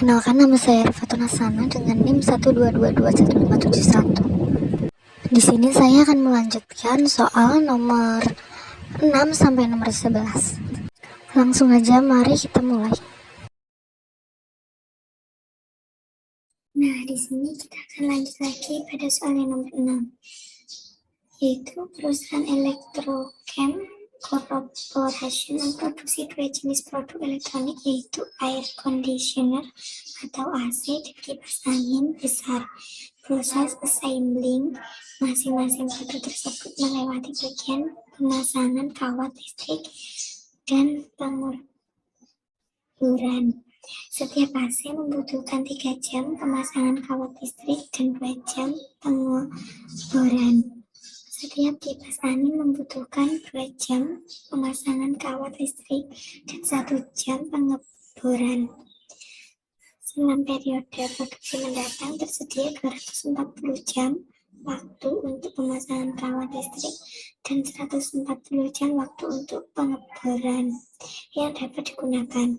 Kenalkan, nama saya Rifatuna Sana dengan NIM 1222151. Di sini saya akan melanjutkan soal nomor 6 sampai nomor 11. Langsung aja, mari kita mulai. Nah, di sini kita akan lanjut lagi pada soal yang nomor 6, yaitu perusahaan Electrochem Corporation memproduksi dua jenis produk elektronik, yaitu air conditioner atau AC dan kipas angin besar. Proses assembling masing-masing produk tersebut melewati bagian pemasangan kawat listrik dan penguburan. Setiap AC membutuhkan 3 jam pemasangan kawat listrik dan 2 jam penguburan. Setiap kipas angin membutuhkan 2 jam pemasangan kawat listrik dan 1 jam pengeboran. Selama periode produksi mendatang tersedia 240 jam waktu untuk pemasangan kawat listrik dan 140 jam waktu untuk pengeboran yang dapat digunakan.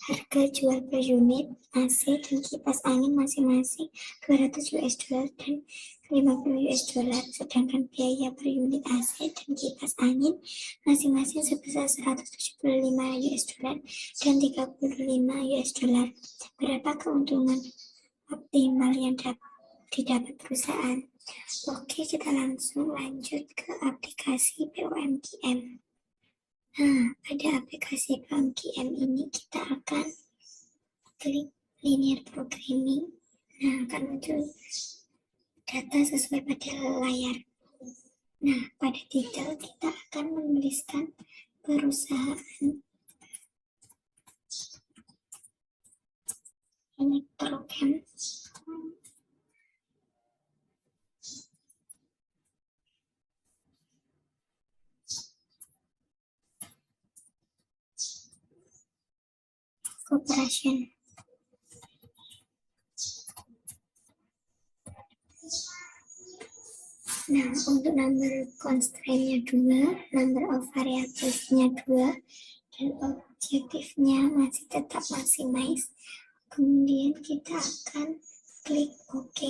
Harga jual per unit AC dan kipas angin masing-masing 200 US dollar dan 50 US dollar, sedangkan biaya per unit AC dan kipas angin masing-masing sebesar 175 US dollar dan 35 US dollar. Berapa keuntungan optimal yang didapat perusahaan? Oke, kita langsung lanjut ke aplikasi POMKM. Nah, pada aplikasi POMKM ini kita akan klik linear programming. Nah, akan muncul data sesuai pada layar. Nah, pada titel kita akan menuliskan perusahaan Electrochem Corporation. Nah, untuk number constraint-nya 2, number of variables-nya 2, dan objektifnya masih tetap maximize. Kemudian kita akan klik OK.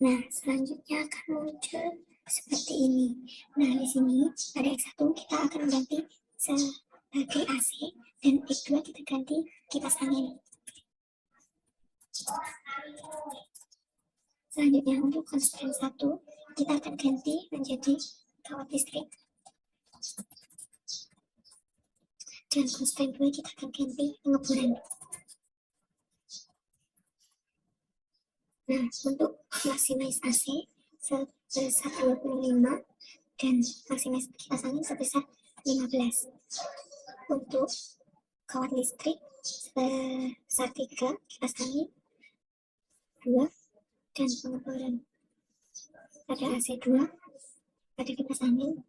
Nah, selanjutnya akan muncul seperti ini. Nah, di sini pada X1 kita akan ganti sebagai AC, dan X2 kita ganti kipas angin. Selanjutnya untuk constraint 1 kita akan ganti menjadi kawat listrik, dan constraint 2 kita akan ganti pengeboran. Nah, untuk maximize AC sebesar 25 dan maximize kipas angin sebesar 15. Untuk kawat listrik sebesar 3, kipas angin 2, dan pengeboran pada AC 2, pada kipas angin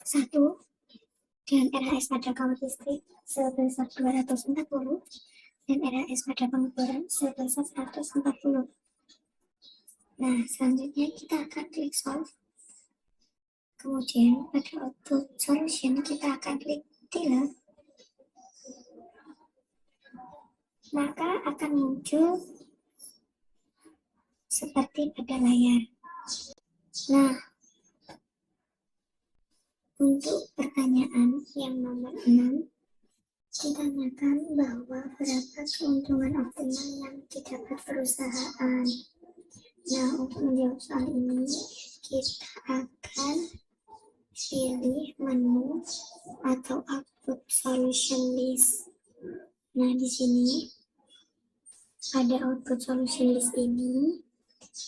1, dan RHS pada kawat listrik sebesar 240 dan RHS pada pengeboran sebesar 140. Nah, selanjutnya kita akan klik solve. Kemudian pada output solution kita akan klik delete. Maka akan muncul seperti pada layar. Nah, untuk pertanyaan yang nomor 6, ditanyakan bahwa berapa keuntungan optimal yang didapat perusahaan. Nah, untuk menjawab soal ini, kita akan pilih menu atau output solution list. Nah, di sini pada output solution list ini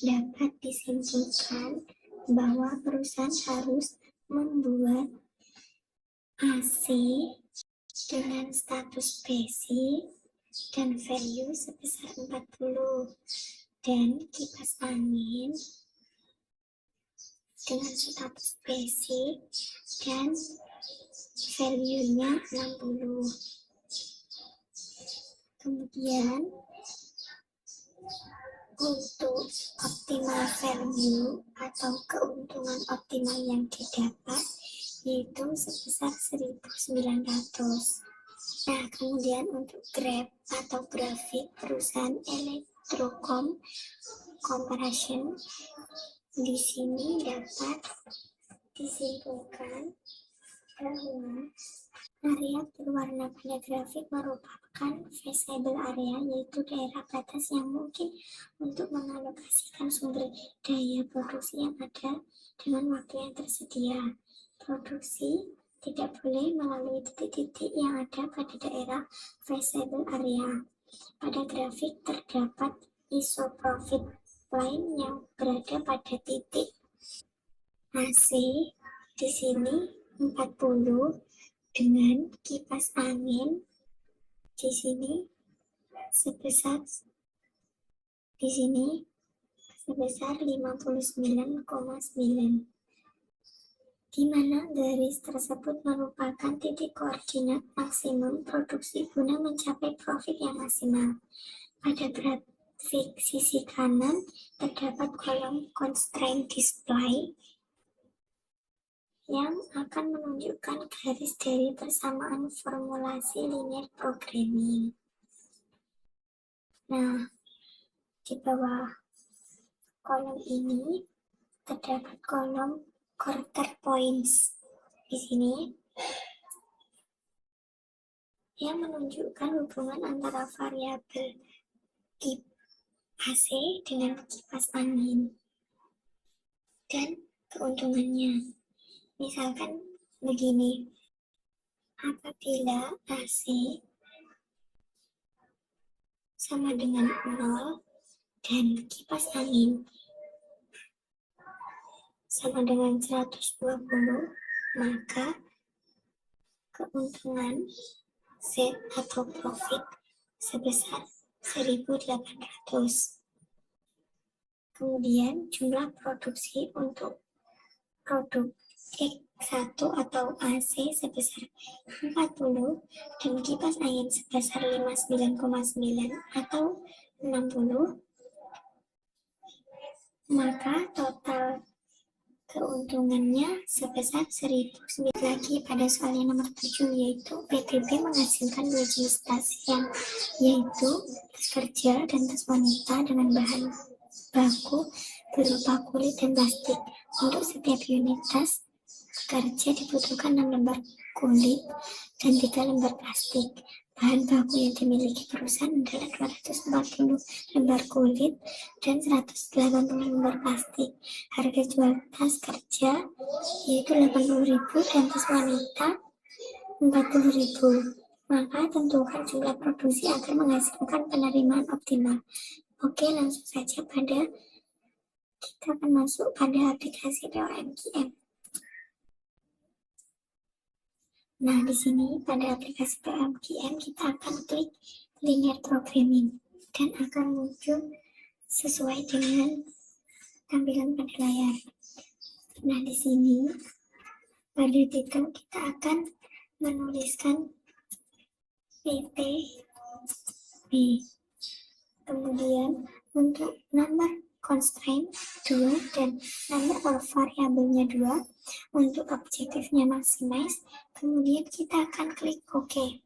dapat disimpulkan bahwa perusahaan harus membuat AC dengan status basic dan value sebesar 40, dan kipas angin dengan status basic dan value-nya 60. Kemudian untuk optimal value atau keuntungan optimal yang didapat yaitu sebesar 1.900. Nah, kemudian untuk graf atau grafik perusahaan Electrocom Corporation, di sini dapat disimpulkan bahwa area berwarna pada grafik merupakan feasible area, yaitu daerah batas yang mungkin untuk mengalokasikan sumber daya produksi yang ada dengan waktu yang tersedia. Produksi tidak boleh melalui titik-titik yang ada pada daerah feasible area. Pada grafik terdapat isoprofit line yang berada pada titik AC di sini 40 dengan kipas angin di sini sebesar 59,9, di mana garis tersebut merupakan titik koordinat maksimum produksi guna mencapai profit yang maksimal. Pada grafik sisi kanan terdapat kolom constraint display yang akan menunjukkan garis dari persamaan formulasi linear programming. Nah, di bawah kolom ini terdapat kolom quarter points di sini yang menunjukkan hubungan antara variabel AC dengan kipas angin dan keuntungannya. Misalkan begini, apabila AC sama dengan 0 dan kipas angin sama dengan 120, maka keuntungan Z atau profit sebesar 1.800. Kemudian jumlah produksi untuk produk X1 atau AC sebesar 40 dan kipas angin sebesar 59,9 atau 60, maka total keuntungannya sebesar 1.009. Lagi pada soal yang nomor 7, yaitu PTB menghasilkan 2 jenis tas yang yaitu tas kerja dan tas wanita dengan bahan baku berupa kulit dan plastik. Untuk setiap unit tas kerja dibutuhkan 6 lembar kulit dan 3 lembar plastik. Bahan baku yang dimiliki perusahaan adalah 240 lembar kulit dan 180 lembar plastik. Harga jual tas kerja yaitu 80.000 dan tas wanita 40.000. Maka tentukan jumlah produksi agar menghasilkan penerimaan optimal. Oke, langsung saja kita akan masuk pada aplikasi POMQM. Nah, di sini pada aplikasi POMQM kita akan klik linear programming dan akan muncul sesuai dengan tampilan pada layar. Nah, di sini pada titel kita akan menuliskan PTB. Kemudian untuk number constraint 2 dan number of variabelnya 2, untuk objektifnya maximize, kemudian kita akan klik OK.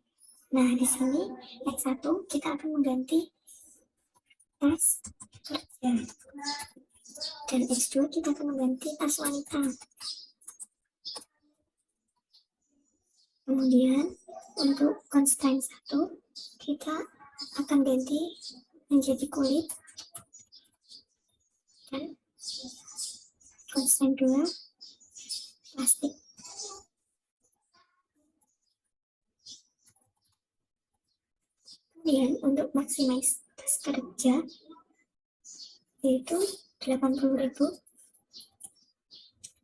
Nah, di sini X1 kita akan mengganti tas kerja dan X2 kita akan mengganti tas wanita. Kemudian untuk constraint 1 kita akan ganti menjadi kulit dan constraint 2 plastik. Kemudian untuk maximize tas kerja yaitu 80.000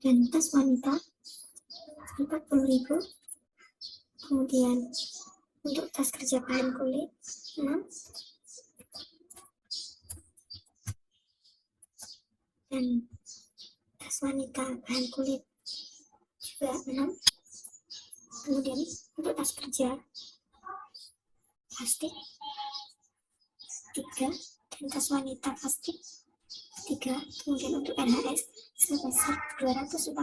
dan tas wanita 40.000. Kemudian untuk tas kerja bahan kulit 6 dan tas wanita bahan kulit juga 6. Kemudian untuk tas kerja plastik 3 dan tas wanita pasti 3, kemudian untuk RHS sebesar 240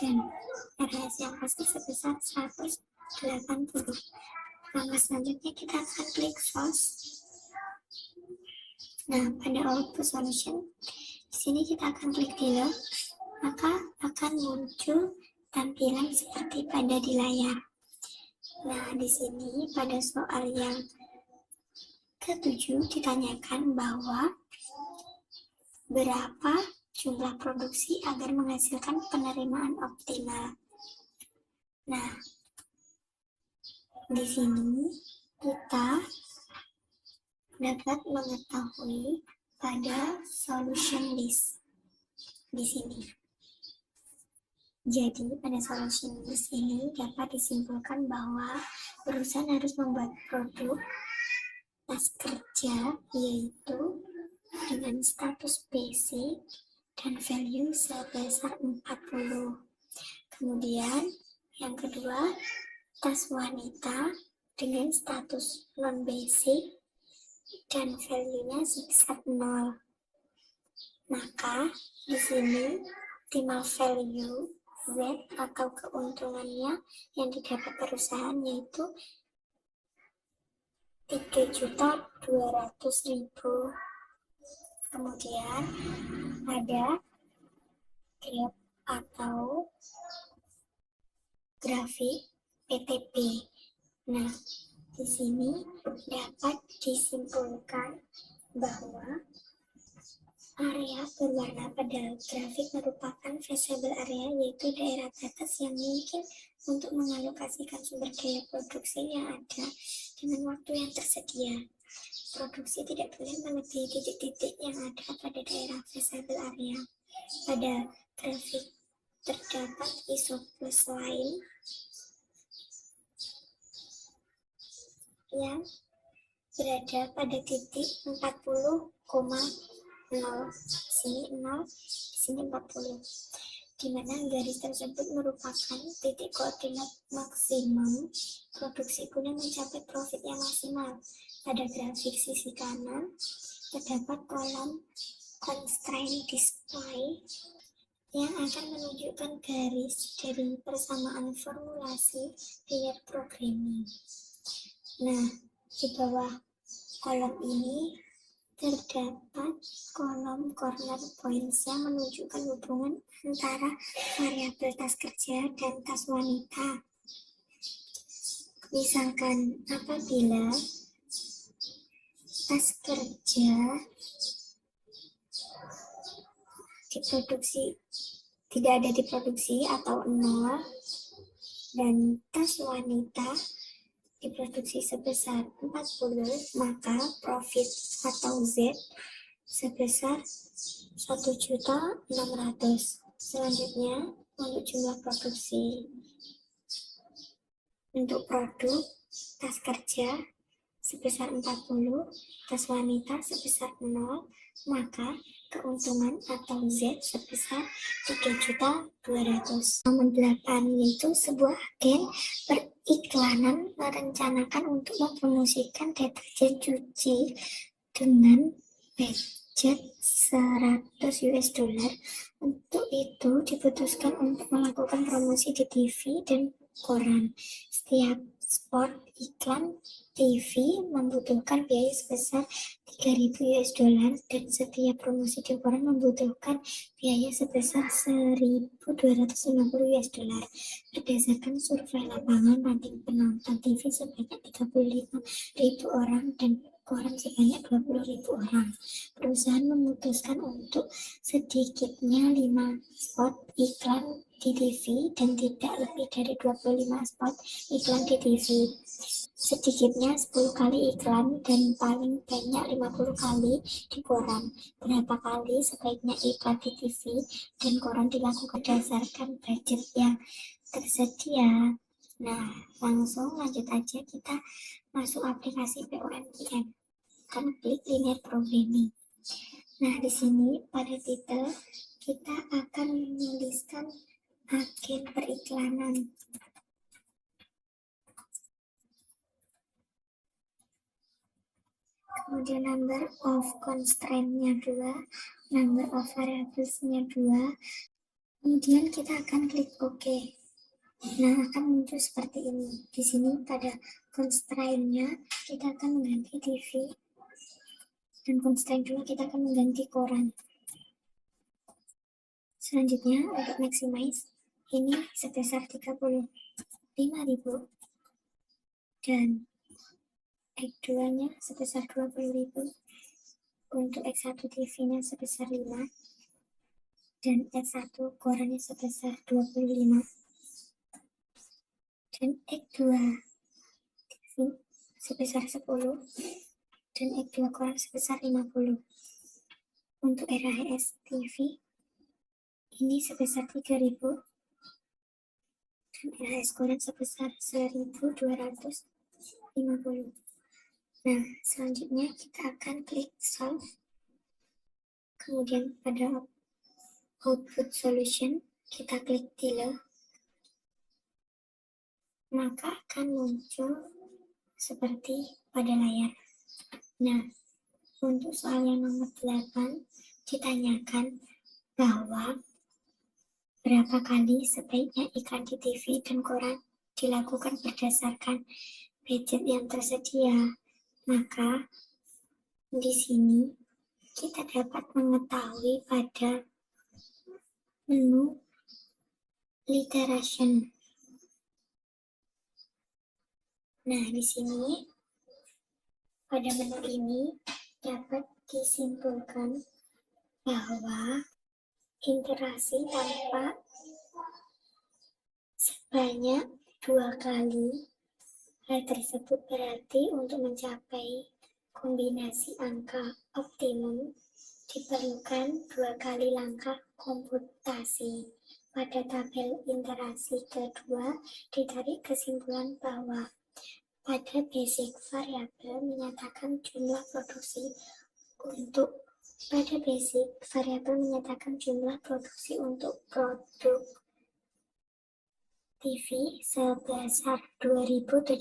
dan RHS yang pasti sebesar 180. Langkah selanjutnya kita akan klik source. Nah, pada output solution di sini kita akan klik dealer, maka akan muncul tampilan seperti pada di layar. Nah, di sini pada soal yang ke-7 ditanyakan bahwa berapa jumlah produksi agar menghasilkan penerimaan optimal. Nah, di sini kita dapat mengetahui pada solution list di sini. Jadi, pada solution list ini dapat disimpulkan bahwa perusahaan harus membuat produk tas kerja yaitu dengan status basic dan value sebesar 40. Kemudian yang kedua, tas wanita dengan status non basic dan value-nya sebesar 0. Maka di sini optimal value Z atau keuntungannya yang didapat perusahaan yaitu 3.200.000. Kemudian ada graf atau grafik PTP. Nah, di sini dapat disimpulkan bahwa area berwarna pada grafik merupakan feasible area, yaitu daerah batas yang mungkin untuk mengalokasikan sumber daya produksi yang ada dengan waktu yang tersedia. Produksi tidak boleh melebihi titik-titik yang ada pada daerah feasible area. Pada grafik terdapat isoplus lain yang berada pada titik 40,0. Sini 0, sini 40. Di mana garis tersebut merupakan titik koordinat maksimum produksi guna mencapai profit yang maksimal. Pada grafik sisi kanan terdapat kolom constraint display yang akan menunjukkan garis dari persamaan formulasi linear programming. Nah, di bawah kolom ini terdapat kolom corner points yang menunjukkan hubungan antara variabel tas kerja dan tas wanita. Misalkan apabila tas kerja diproduksi tidak ada diproduksi atau 0 dan tas wanita diproduksi sebesar 40, maka profit atau Z sebesar 1.600.000. Selanjutnya untuk jumlah produksi untuk produk tas kerja sebesar 40, tas wanita sebesar 0, maka keuntungan atau Z sebesar 3.200.000. Nomor 8 yaitu sebuah agen periklanan merencanakan untuk mempromosikan deterjen cuci dengan budget $100. Untuk itu diputuskan untuk melakukan promosi di TV dan koran. Setiap spot iklan TV membutuhkan biaya sebesar $3.000 dan setiap promosi di koran membutuhkan biaya sebesar $1.250. Berdasarkan survei lapangan, ranting penonton TV sebanyak 35.000 orang dan koran sebanyak 20.000 orang. Perusahaan memutuskan untuk sedikitnya 5 spot iklan di TV dan tidak lebih dari 25 spot iklan di TV. Sedikitnya 10 kali iklan dan paling banyak 50 kali di koran. Berapa kali sebaiknya iklan di TV dan koran dilakukan berdasarkan budget yang tersedia. Nah, langsung lanjut aja kita masuk aplikasi POMIM. Kan klik linear programming. Nah, di sini pada titel kita akan menuliskan agen periklanan. kemudian number of constraint-nya 2, number of variables-nya 2, kemudian kita akan klik OK. Nah, akan muncul seperti ini. Di sini pada constraint-nya kita akan mengganti TV, dan constraint 2 kita akan mengganti koran. Selanjutnya untuk maximize, ini sebesar 35.000 dan X2-nya sebesar 20.000. Untuk X1 TV-nya sebesar 5 dan X1 korannya sebesar 25 dan X2 TV sebesar 10 dan X2 koran sebesar 50. Untuk RHS TV ini sebesar 3.000 dan RHS koran sebesar 1.250. Nah, selanjutnya kita akan klik solve. Kemudian pada output solution kita klik delete. Maka akan muncul seperti pada layar. Nah, untuk soal yang nomor 8 ditanyakan bahwa berapa kali sebaiknya iklan di TV dan koran dilakukan berdasarkan budget yang tersedia. Maka di sini kita dapat mengetahui pada menu literation. Nah, di sini pada menu ini dapat disimpulkan bahwa interaksi tampak sebanyak 2 kali. Hal tersebut berarti untuk mencapai kombinasi angka optimum diperlukan 2 kali langkah komputasi. Pada tabel interaksi kedua ditarik kesimpulan bahwa pada basic variable menyatakan jumlah produksi untuk produk TV sebesar 2.750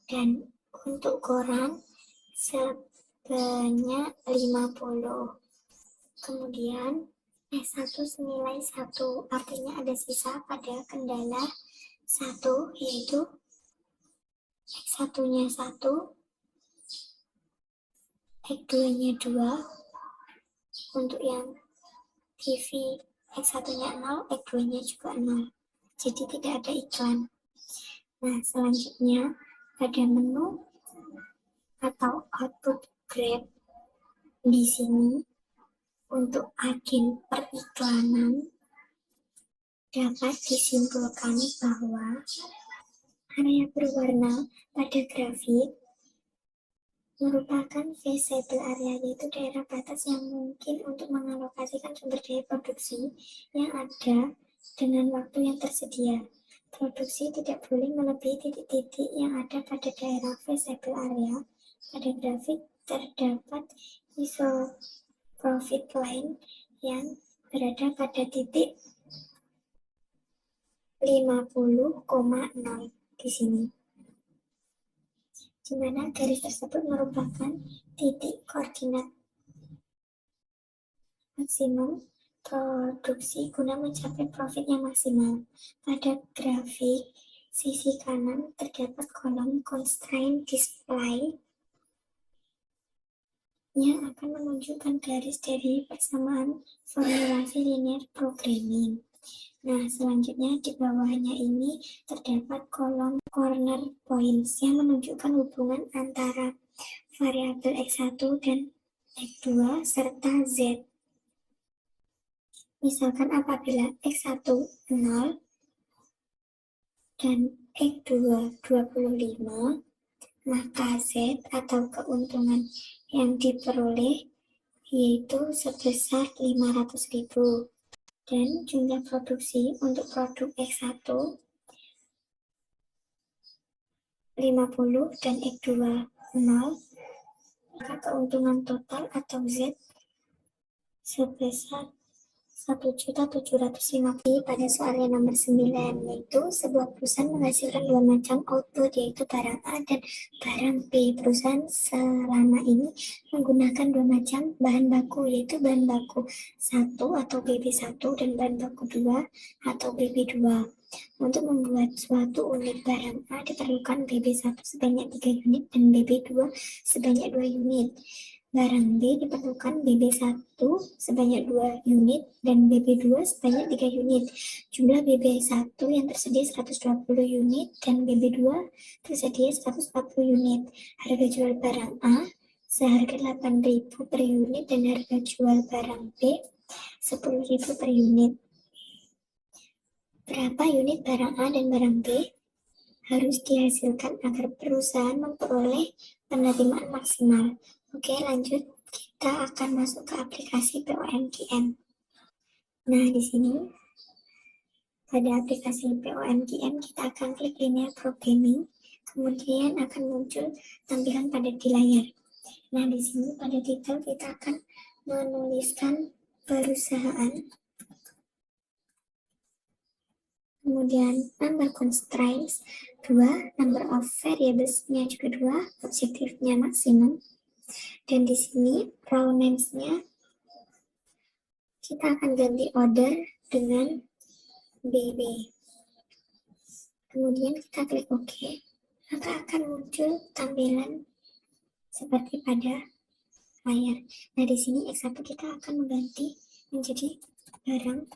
dan untuk koran sebanyak 50. Kemudian S1 senilai 1, artinya ada sisa pada kendala 1, yaitu X1-nya 1, X2-nya 2, untuk yang TV X1-nya 0, X2-nya juga 0. Jadi tidak ada iklan. Nah, selanjutnya pada menu atau output grab di sini untuk agen periklanan dapat disimpulkan bahwa area berwarna pada grafik merupakan visible area, yaitu daerah batas yang mungkin untuk mengalokasikan sumber daya produksi yang ada dengan waktu yang tersedia. Produksi tidak boleh melebihi titik-titik yang ada pada daerah visible area. Pada grafik terdapat isoprofit line yang berada pada titik 50,0 di sini, di mana garis tersebut merupakan titik koordinat maksimum produksi guna mencapai profit yang maksimal. Pada grafik sisi kanan terdapat kolom constraint display yang akan menunjukkan garis dari persamaan formulasi linear programming. Nah, selanjutnya di bawahnya ini terdapat kolom corner points yang menunjukkan hubungan antara variabel X1 dan X2 serta Z. Misalkan apabila X1 0 dan X2 25, maka Z atau keuntungan yang diperoleh yaitu sebesar 500.000. Dan jumlah produksi untuk produk X1 50 dan X2 0, maka keuntungan total atau Z sebesar 1.750.000. Pada soalnya nomor 9, yaitu sebuah perusahaan menghasilkan dua macam output, yaitu barang A dan barang B. Perusahaan selama ini menggunakan dua macam bahan baku, yaitu bahan baku 1 atau BB1 dan bahan baku 2 atau BB2. Untuk membuat suatu unit barang A diperlukan BB1 sebanyak 3 unit dan BB2 sebanyak 2 unit. Barang B diperlukan BB1 sebanyak 2 unit dan BB2 sebanyak 3 unit. Jumlah BB1 yang tersedia 120 unit dan BB2 tersedia 140 unit. Harga jual barang A seharga 8.000 per unit dan harga jual barang B 10.000 per unit. Berapa unit barang A dan barang B harus dihasilkan agar perusahaan memperoleh penerimaan maksimal? Oke, lanjut. Kita akan masuk ke aplikasi POMGM. Nah, di sini pada aplikasi POMGM kita akan klik linear programming, kemudian akan muncul tampilan pada di layar. Nah, di sini pada titel kita akan menuliskan perusahaan, kemudian number constraints 2, number of variables-nya juga 2, objektifnya maksimum. Dan di sini row names-nya kita akan ganti order dengan BB. Kemudian kita klik OK, maka akan muncul tampilan seperti pada layar. Nah, di sini X1 kita akan mengganti menjadi barang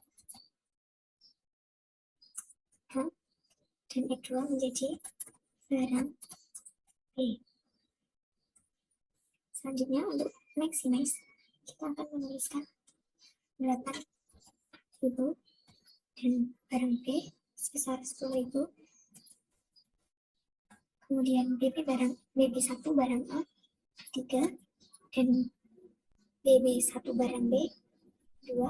A dan X2 menjadi barang B. Selanjutnya untuk maximize kita akan menuliskan 8.000 dan barang B sebesar 10.000. Kemudian BB1 barang A 3 dan BB1 barang B 2.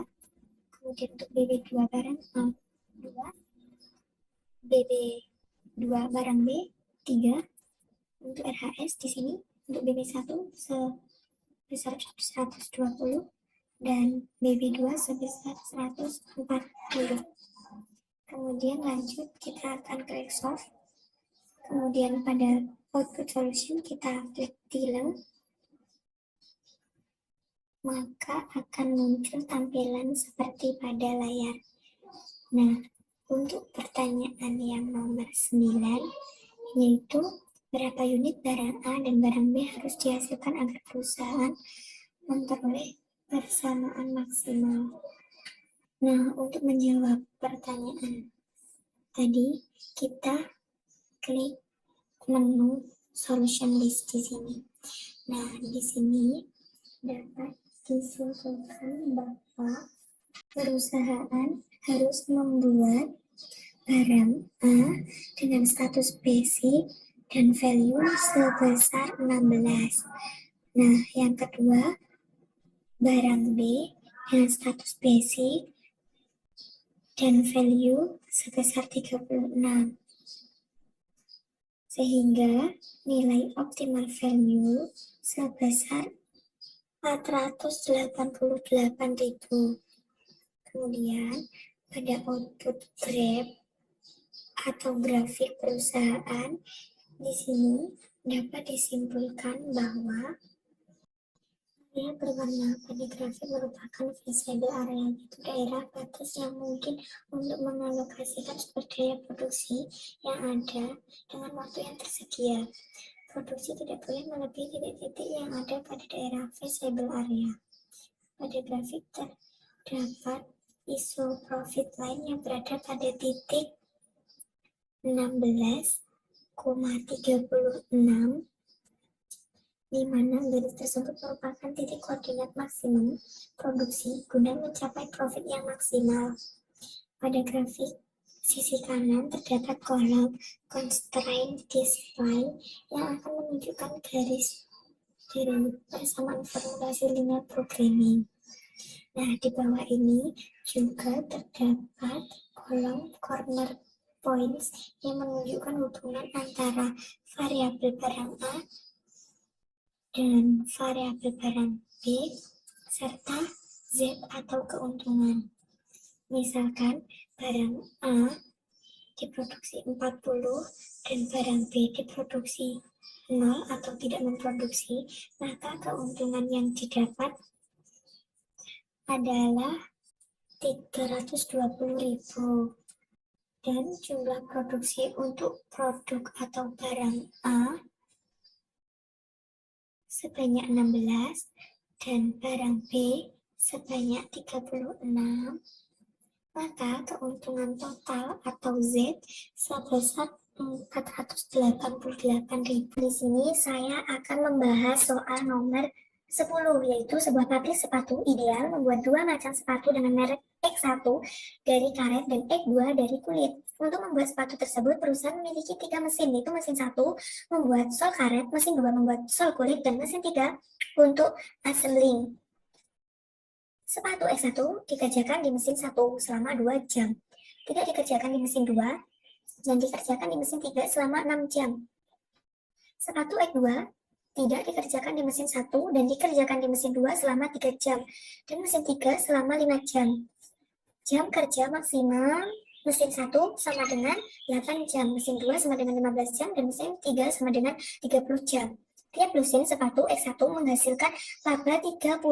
Kemudian untuk BB2 barang A 2, BB2 barang B 3. Untuk RHS di sini untuk BB1 sebesar 120 dan BB2 sebesar 140. Kemudian lanjut kita akan klik solve. Kemudian pada output solution kita klik delay, maka akan muncul tampilan seperti pada layar. Nah, untuk pertanyaan yang nomor 9, yaitu berapa unit barang A dan barang B harus dihasilkan agar perusahaan memperoleh persamaan maksimal. Nah, untuk menjawab pertanyaan tadi, kita klik menu solution list di sini. Nah, di sini dapat disimpulkan bahwa perusahaan harus membuat barang A dengan status basic dan value sebesar 16. Nah, yang kedua, barang B dengan status basic dan value sebesar 36. Sehingga nilai optimal value sebesar 488.000. Kemudian pada output graph atau grafik perusahaan di sini dapat disimpulkan bahwa area berwarna pada grafik merupakan visible area, yaitu daerah batas yang mungkin untuk mengalokasikan sumber daya produksi yang ada dengan waktu yang tersedia. Produksi tidak boleh melebihi titik-titik yang ada pada daerah visible area. Pada grafik terdapat ISO profit line yang berada pada titik 16,36, di mana garis tersebut merupakan titik koordinat maksimum produksi guna mencapai profit yang maksimal. Pada grafik sisi kanan terdapat kolom constraint display yang akan menunjukkan garis dari persamaan formulasi linear programming. Nah, di bawah ini juga terdapat kolom corner points yang menunjukkan hubungan antara variabel barang A dan variabel barang B serta Z atau keuntungan. Misalkan barang A diproduksi 40 dan barang B diproduksi 0 atau tidak memproduksi, maka keuntungan yang didapat adalah 320.000 dan jumlah produksi untuk produk atau barang A sebanyak 16 dan barang B sebanyak 36, maka keuntungan total atau Z sebesar 488.000. Di sini saya akan membahas soal nomor 10, yaitu sebuah pabrik sepatu ideal membuat dua macam sepatu dengan merek X1 dari karet dan X2 dari kulit. Untuk membuat sepatu tersebut, perusahaan memiliki 3 mesin, yaitu mesin 1 membuat sol karet, mesin 2 membuat sol kulit, dan mesin 3 untuk assembling. Sepatu X1 dikerjakan di mesin 1 selama 2 jam, tidak dikerjakan di mesin 2, dan dikerjakan di mesin 3 selama 6 jam. Sepatu X2 tidak dikerjakan di mesin 1 dan dikerjakan di mesin 2 selama 3 jam, dan mesin 3 selama 5 jam. Jam kerja maksimal mesin 1 sama dengan 8 jam, mesin 2 sama dengan 15 jam, dan mesin 3 sama dengan 30 jam. Tiap lusin sepatu X1 menghasilkan laba 30.000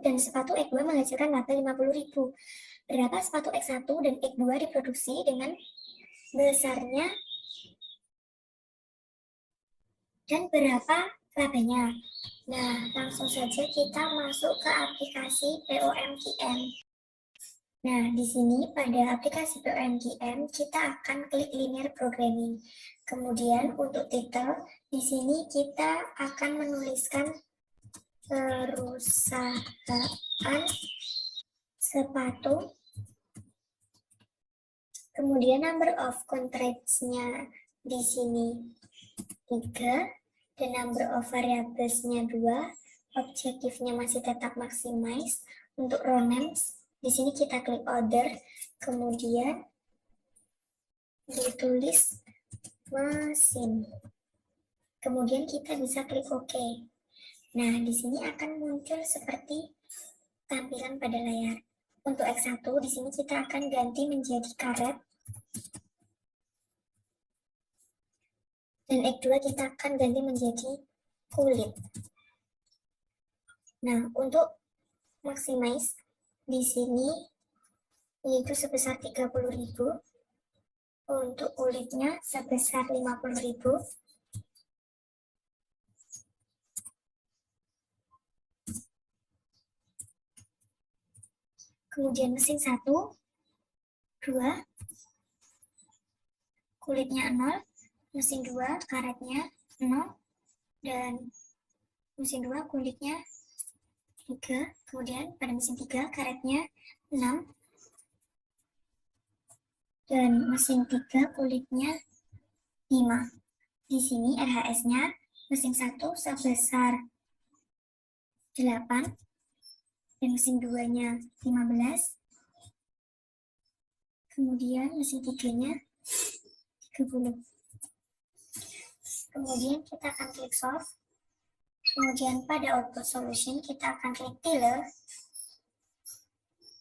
dan sepatu X2 menghasilkan laba 50.000. Berapa sepatu X1 dan X2 diproduksi dengan besarnya dan berapa labanya? Nah, langsung saja kita masuk ke aplikasi POMKM. Nah, di sini pada aplikasi POMKM kita akan klik linear programming. Kemudian untuk titel, di sini kita akan menuliskan perusahaan sepatu. Kemudian number of contracts-nya di sini 3, dan number of variables-nya 2, objektifnya masih tetap maximize. Untuk row names, di sini kita klik order, kemudian ditulis mesin. Kemudian kita bisa klik OK. Nah, di sini akan muncul seperti tampilan pada layar. Untuk X1, di sini kita akan ganti menjadi karet. Dan X2 kita akan ganti menjadi kulit. Nah, untuk maximize di sini yaitu sebesar 30.000. Untuk kulitnya sebesar 50.000. Kemudian mesin 1, 2, kulitnya 0, mesin 2, karetnya 0, dan mesin 2, kulitnya 3, kemudian pada mesin 3, karetnya 6, dan mesin 3, kulitnya 5. Di sini RHS-nya mesin 1 sebesar 8, dan mesin 2-nya 15, kemudian mesin 3-nya 30. Kemudian kita akan klik solve, kemudian pada output solution kita akan klik tiller,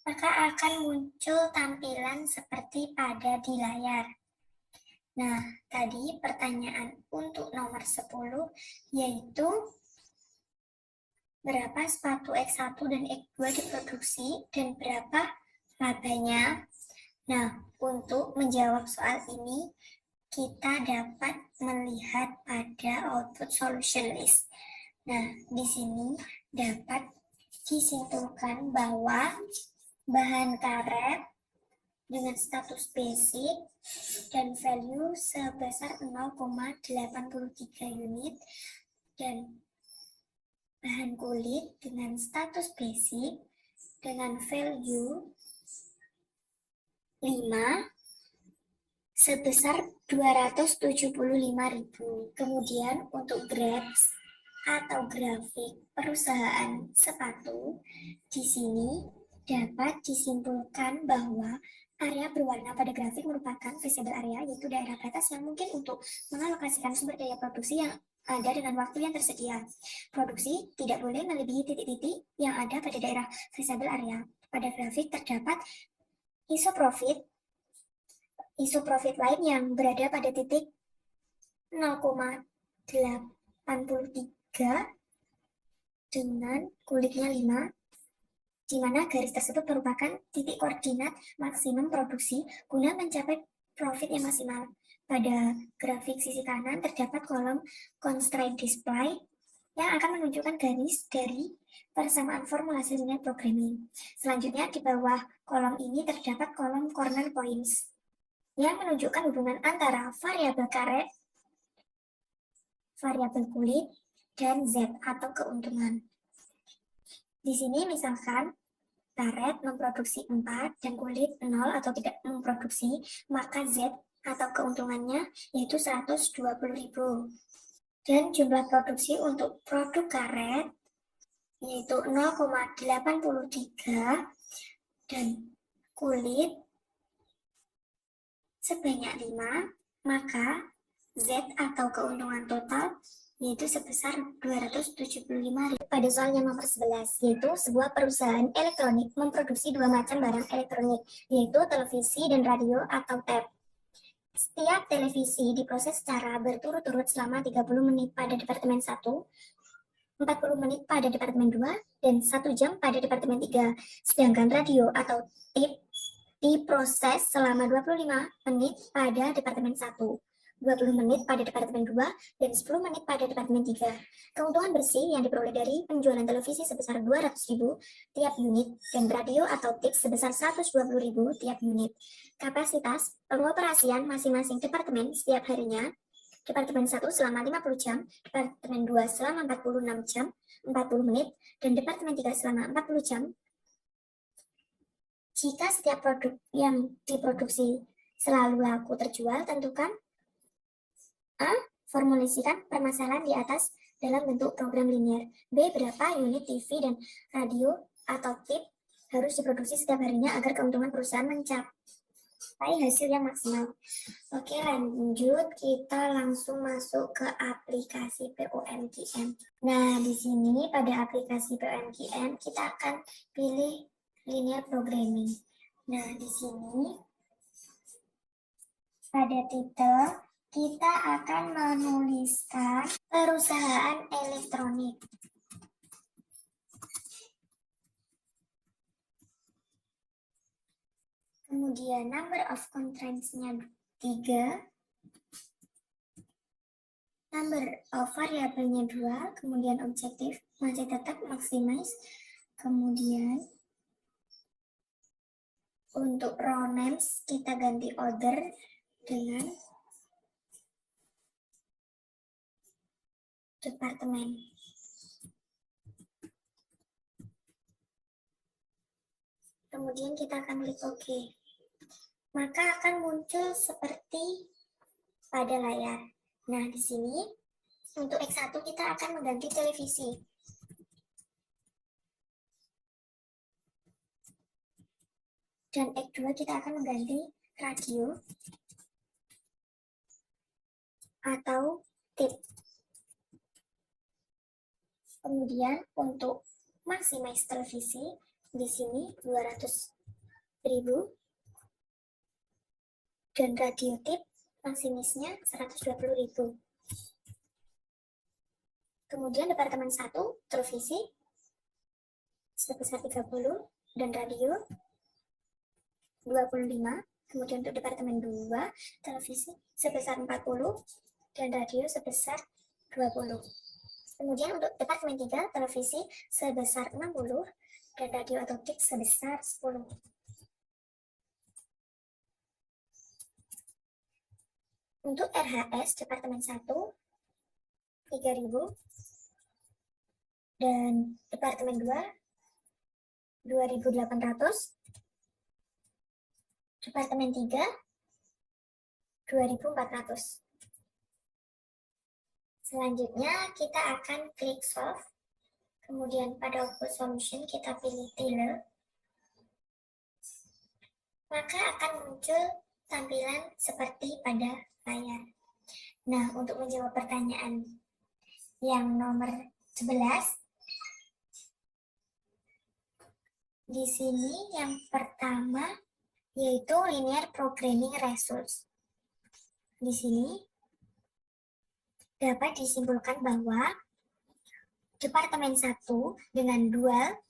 maka akan muncul tampilan seperti pada di layar. Nah, tadi pertanyaan untuk nomor 10 yaitu berapa sepatu X1 dan X2 diproduksi dan berapa labanya. Nah, untuk menjawab soal ini kita dapat melihat pada output solution list. Nah, di sini dapat disimpulkan bahwa bahan karet dengan status basic dan value sebesar 0,83 unit, dan bahan kulit dengan status basic dengan value 5 sebesar 275.000. Kemudian untuk grades atau grafik perusahaan sepatu, di sini dapat disimpulkan bahwa area berwarna pada grafik merupakan visible area, yaitu daerah batas yang mungkin untuk mengalokasikan sumber daya produksi yang ada dengan waktu yang tersedia. Produksi tidak boleh melebihi titik-titik yang ada pada daerah visible area. Pada grafik terdapat isu profit lain yang berada pada titik 0,83 dengan kulitnya 5, di mana garis tersebut merupakan titik koordinat maksimum produksi guna mencapai profit yang maksimal. Pada grafik sisi kanan terdapat kolom constraint display yang akan menunjukkan garis dari persamaan formulasi linear programming. Selanjutnya di bawah kolom ini terdapat kolom corner points yang menunjukkan hubungan antara variabel karet, variabel kulit, dan Z atau keuntungan. Di sini misalkan karet memproduksi 4 dan kulit 0 atau tidak memproduksi, maka Z atau keuntungannya yaitu 120.000. Dan jumlah produksi untuk produk karet yaitu 0,83 dan kulit sebanyak 5, maka Z atau keuntungan total yaitu sebesar 275.000. Pada soalnya nomor 11, yaitu sebuah perusahaan elektronik memproduksi 2 macam barang elektronik, yaitu televisi dan radio atau tab. Setiap televisi diproses secara berturut-turut selama 30 menit pada departemen 1, 40 menit pada departemen 2, dan 1 jam pada departemen 3. Sedangkan radio atau tip diproses selama 25 menit pada departemen 1, 20 menit pada departemen 2, dan 10 menit pada departemen 3. Keuntungan bersih yang diperoleh dari penjualan televisi sebesar 200.000 tiap unit dan radio atau tip sebesar 120.000 tiap unit. Kapasitas pengoperasian masing-masing departemen setiap harinya: Departemen 1 selama 50 jam, Departemen 2 selama 46 jam, 40 menit, dan Departemen 3 selama 40 jam. Jika setiap produk yang diproduksi selalu laku terjual, tentukan A. Formulasikan permasalahan di atas dalam bentuk program linear. B. Berapa unit TV dan radio atau tip harus diproduksi setiap harinya agar keuntungan perusahaan mencapai hasil yang maksimal. Oke, lanjut kita langsung masuk ke aplikasi POMKM. Nah, di sini pada aplikasi POMKM kita akan pilih linear programming. Nah, di sini pada titel kita akan menuliskan perusahaan elektronik. Kemudian number of constraints-nya 3, number of variabelnya 2, kemudian objektif masih tetap maximize, kemudian untuk row names kita ganti order dengan departemen. Kemudian kita akan klik OK. Maka akan muncul seperti pada layar. Nah, di sini untuk X1 kita akan mengganti televisi. Dan X2 kita akan mengganti radio atau tip. Kemudian untuk maximize televisi di sini 200.000 dan radio tip maksimisnya 120.000. Kemudian departemen 1 televisi sebesar 30 dan radio 25. Kemudian untuk departemen 2 televisi sebesar 40 dan radio sebesar 20. Kemudian untuk departemen 3 televisi sebesar 60 dan radio atau tip sebesar 10. Untuk RHS departemen 1 3.000 dan departemen 2 2.800, departemen 3 2.400. Selanjutnya kita akan klik solve. Kemudian pada output solution kita pilih Taylor. Maka akan muncul tampilan seperti pada layar. Nah, untuk menjawab pertanyaan yang nomor 11, di sini yang pertama yaitu linear programming results. Di sini dapat disimpulkan bahwa Departemen 1 dengan dual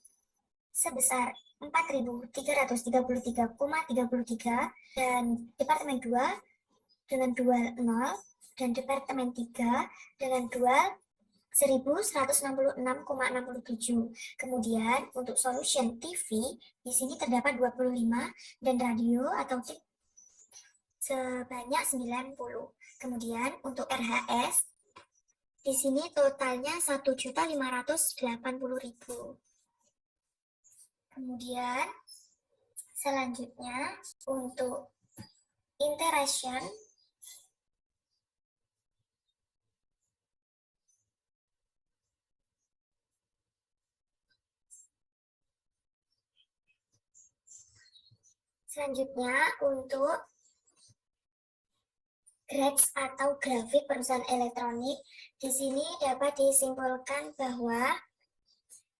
sebesar 4.333,33 dan Departemen 2 dengan dual 0 dan Departemen 3 dengan dual 1166,67. Kemudian untuk solution TV di sini terdapat 25 dan radio atau chip sebanyak 90. Kemudian untuk RHS di sini totalnya 1.580.000. Kemudian selanjutnya untuk interaction untuk graphs atau grafik perusahaan elektronik, di sini dapat disimpulkan bahwa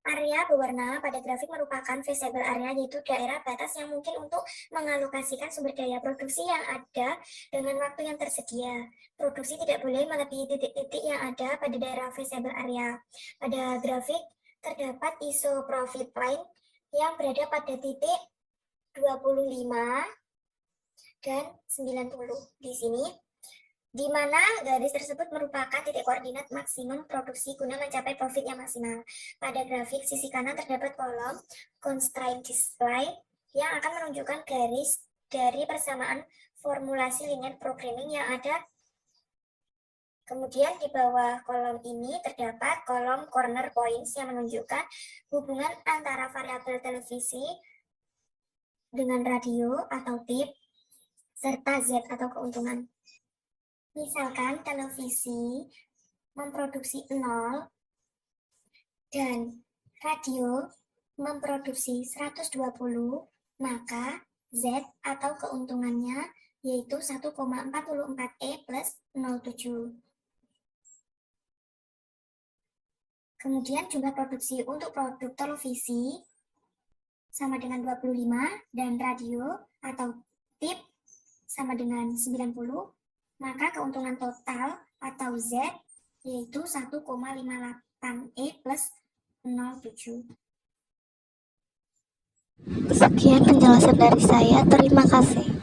area berwarna pada grafik merupakan visible area, yaitu daerah batas yang mungkin untuk mengalokasikan sumber daya produksi yang ada dengan waktu yang tersedia. Produksi tidak boleh melebihi titik-titik yang ada pada daerah visible area. Pada grafik terdapat ISO profit line yang berada pada titik 25 dan 90 di sini, di mana garis tersebut merupakan titik koordinat maksimum produksi guna mencapai profit yang maksimal. Pada grafik sisi kanan terdapat kolom constraint display yang akan menunjukkan garis dari persamaan formulasi linear programming yang ada. Kemudian di bawah kolom ini terdapat kolom corner points yang menunjukkan hubungan antara variabel televisi dengan radio atau tip serta Z atau keuntungan. Misalkan televisi memproduksi 0 dan radio memproduksi 120, maka Z atau keuntungannya yaitu 1,44E plus 07. Kemudian jumlah produksi untuk produk televisi sama dengan 25 dan radio atau tip sama dengan 90, maka keuntungan total atau Z yaitu 1,58E plus 07. Sekian penjelasan dari saya, terima kasih.